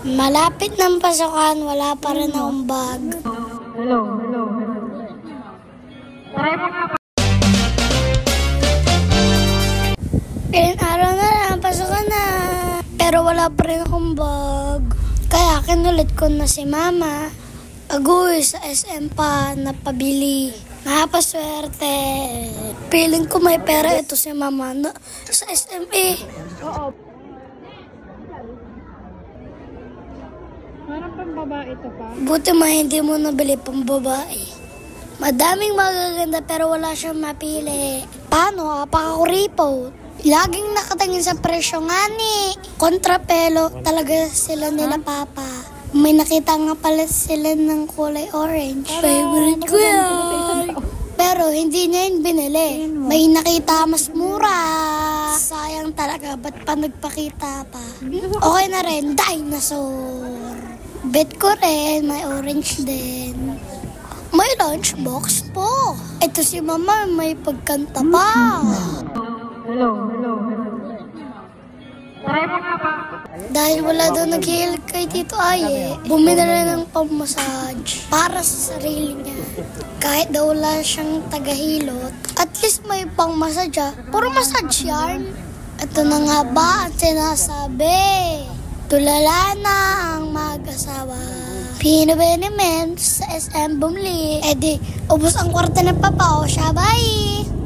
Malapit ng pasukan, wala pa rin akong bag. Hello. Try mo nga pa. Ilang araw na lang, pasukan na. Pero wala pa rin akong bag. Kaya kinulit ko na si mama. Agoy sa SM pa na pabili. Napaswerte. Feeling ko may pera ito si mama na sa SMA. Oo. Parang pang babae ito pa. Buti hindi mo nabili pang babae. Madaming magaganda pero wala siyang mapili. Paano? Apakakuripo. Laging nakatingin sa presyo nga ni. Kontrapelo talaga sila nila papa. May nakita nga pala sila ng kulay orange. Favorite ko yan. Pero hindi niya yun binili. May nakita mas mura. Sayang talaga, ba't pa nagpakita pa? Okay na rin, dinosaur. Bet ko rin, may orange din. May lunchbox po. Ito si mama, may pagkanta pa. Hello. Try mo nga pa. Dahil wala daw nag-heal kay Tito Aye, bumili na ng pang-massage para sa sarili niya. Kahit daw wala siyang tagahilot, at least may pang-massage. Puro massage yan. Ito na nga ba ang sinasabi? Tulala na ang mag-asawa. Pinabenement sa SM bumili. Eh di, ubos ang kwarta ng papa o siya, bye!